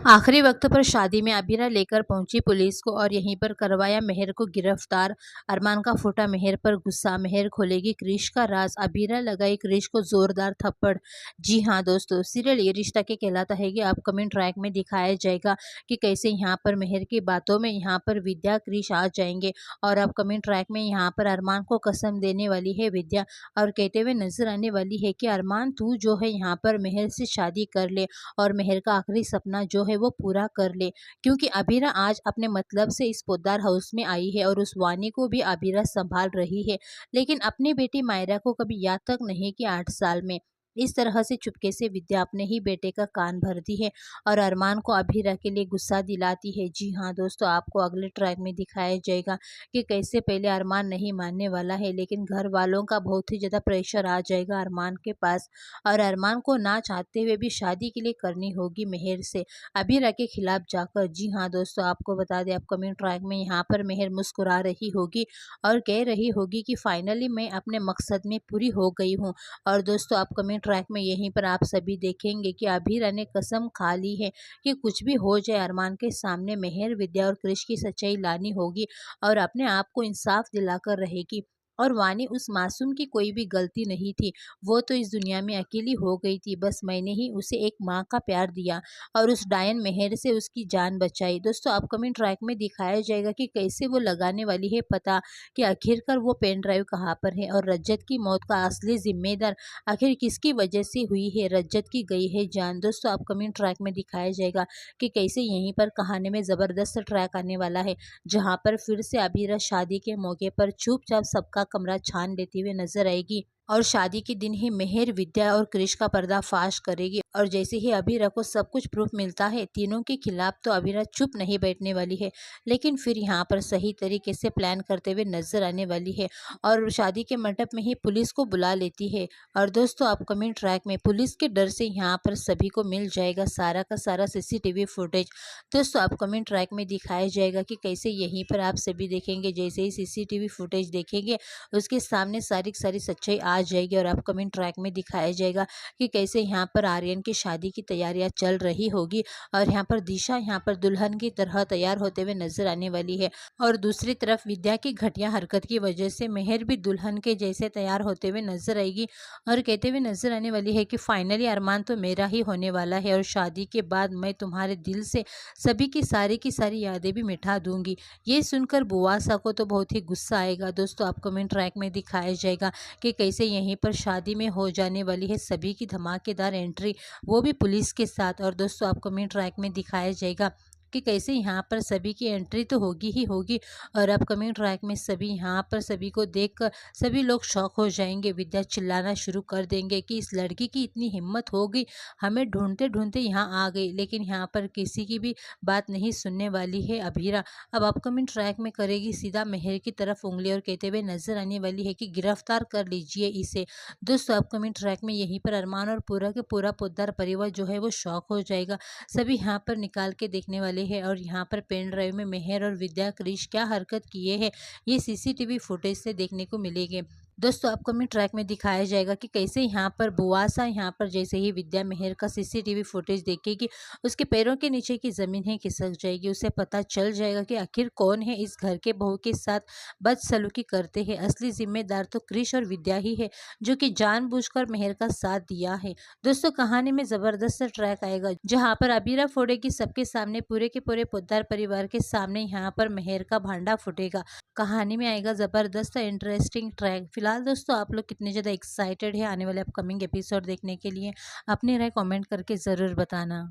आखिरी वक्त पर शादी में अबीरा लेकर पहुंची पुलिस को और यहीं पर करवाया मेहर को गिरफ्तार। अरमान का फूटा मेहर पर गुस्सा, मेहर खोलेगी क्रिश का राज, अबीरा लगाई क्रिश को जोरदार थप्पड़। जी हाँ दोस्तों, सीरियल ये रिश्ता के कहलाता है कि अपकमिंग ट्रैक में दिखाया जाएगा कि कैसे यहाँ पर मेहर की बातों में यहाँ पर विद्या क्रिश आ जाएंगे और अपकमिंग ट्रैक में यहाँ पर अरमान को कसम देने वाली है विद्या और कहते हुए नजर आने वाली है कि अरमान तू जो है यहाँ पर मेहर से शादी कर ले और मेहर का आखिरी सपना जो है वो पूरा कर ले, क्योंकि अबीरा आज अपने मतलब से इस पोद्दार हाउस में आई है और उस वानी को भी अबीरा संभाल रही है, लेकिन अपनी बेटी मायरा को कभी याद तक नहीं कि 8 साल में इस तरह से चुपके से विद्या अपने ही बेटे का कान भरती है और अरमान को अबीरा के लिए गुस्सा दिलाती है। जी हाँ दोस्तों, आपको अगले ट्रैक में दिखाया जाएगा कि कैसे पहले अरमान नहीं मानने वाला है, लेकिन घर वालों का बहुत ही ज़्यादा प्रेशर आ जाएगा अरमान के पास और अरमान को ना चाहते हुए भी शादी के लिए करनी होगी मेहर से, अबीरा के खिलाफ जाकर। जी हाँ दोस्तों, आपको बता दें अपकमिंग ट्रैक में यहाँ पर मेहर मुस्कुरा रही होगी और कह रही होगी कि फाइनली मैं अपने मकसद में पूरी हो गई हूँ। और दोस्तों अपकमिंग ट्रैक में यहीं पर आप सभी देखेंगे कि अबीरा ने कसम खा ली है कि कुछ भी हो जाए अरमान के सामने मेहर, विद्या और क्रिश की सच्चाई लानी होगी और अपने आप को इंसाफ दिलाकर रहेगी। और वानी उस मासूम की कोई भी गलती नहीं थी, वो तो इस दुनिया में अकेली हो गई थी, बस मैंने ही उसे एक माँ का प्यार दिया और उस डायन मेहर से उसकी जान बचाई। दोस्तों अपकमिंग ट्रैक में दिखाया जाएगा कि कैसे वो लगाने वाली है पता कि आखिरकार वो पेन ड्राइव कहाँ पर है और रज्जत की मौत का असली जिम्मेदार आखिर किसकी वजह से हुई है, रज्जत की गई है जान। दोस्तों अपकमिंग ट्रैक में दिखाया जाएगा कि कैसे यहीं पर कहानी में ज़बरदस्त ट्रैक आने वाला है, जहाँ पर फिर से अबीरा शादी के मौके पर चुपचाप सबका कमरा छान लेती हुई नजर आएगी और शादी के दिन ही मेहर, विद्या और क्रिश का पर्दाफाश करेगी। और जैसे ही अबीरा को सब कुछ प्रूफ मिलता है तीनों के खिलाफ, तो अबीरा चुप नहीं बैठने वाली है, लेकिन फिर यहाँ पर सही तरीके से प्लान करते हुए नजर आने वाली है और शादी के मंडप में ही पुलिस को बुला लेती है। और दोस्तों अपकमिंग ट्रैक में पुलिस के डर से यहाँ पर सभी को मिल जाएगा सारा का सारा सीसीटीवी फुटेज। दोस्तों अपकमिंग ट्रैक में दिखाया जाएगा कि कैसे यहीं पर आप सभी देखेंगे, जैसे ही सीसीटीवी फुटेज देखेंगे उसके सामने सारी सारी सच्चाई आ जाएगी और अपकमिंग ट्रैक में दिखाया जाएगा कि कैसे यहाँ पर आर्यन की शादी की तैयारियां चल रही होगी और यहाँ पर दिशा यहाँ पर दुल्हन की तरह तैयार होते हुए नजर आने वाली है और दूसरी तरफ विद्या की घटिया हरकत की वजह से मेहर भी दुल्हन के जैसे तैयार होते हुए नजर आएगी और कहते हुए नजर आने वाली है कि फाइनली अरमान तो मेरा ही होने वाला है और शादी के बाद मैं तुम्हारे दिल से सभी की सारी यादें भी मिटा दूंगी। ये सुनकर बुआसा को तो बहुत ही गुस्सा आएगा। दोस्तों अपकमिंग ट्रैक में दिखाया जाएगा कि कैसे यहीं पर शादी में हो जाने वाली है सभी की धमाकेदार एंट्री, वो भी पुलिस के साथ। और दोस्तों अपकमिंग ट्रैक में दिखाया जाएगा कि कैसे यहाँ पर सभी की एंट्री तो होगी ही होगी और अपकमिंग ट्रैक में सभी यहाँ पर सभी को देखकर सभी लोग शॉक हो जाएंगे। विद्या चिल्लाना शुरू कर देंगे कि इस लड़की की इतनी हिम्मत हो गई, हमें ढूंढते ढूंढते यहाँ आ गई, लेकिन यहाँ पर किसी की भी बात नहीं सुनने वाली है अबीरा। अब अपकमिंग ट्रैक में करेगी सीधा मेहर की तरफ उंगली और कहते हुए नजर आने वाली है कि गिरफ्तार कर लीजिए इसे। दोस्तों अपकमिंग ट्रैक में यहीं पर अरमान और पूरा के पूरा पोद्दार परिवार जो है वो शॉक हो जाएगा, सभी यहाँ पर निकाल के देखने वाले हैं और यहाँ पर पेन ड्राइव में मेहर और विद्या क्रिश क्या हरकत किए हैं ये सीसीटीवी फुटेज से देखने को मिलेंगे। दोस्तों अपकमिंग ट्रैक में दिखाया जाएगा कि कैसे यहाँ पर बुआसा यहाँ पर जैसे ही विद्या मेहर का सीसीटीवी फुटेज देखेगी उसके पैरों के नीचे की ज़मीन है खिसक जाएगी, उसे पता चल जाएगा कि आखिर कौन है इस घर के बहू के साथ बदसलूकी करते हैं। असली जिम्मेदार तो क्रिश और विद्या ही है जो कि जानबूझकर मेहर का साथ दिया है। दोस्तों कहानी में ज़बरदस्त ट्रैक आएगा जहाँ पर अबीरा फोड़ेगी सबके सामने, पूरे के पूरे पोद्दार परिवार के सामने यहाँ पर मेहर का भांडा फूटेगा। कहानी में आएगा ज़बरदस्त इंटरेस्टिंग ट्रैक। फिलहाल दोस्तों आप लोग कितने ज़्यादा एक्साइटेड है आने वाले अपकमिंग एपिसोड देखने के लिए, अपनी राय कमेंट करके ज़रूर बताना।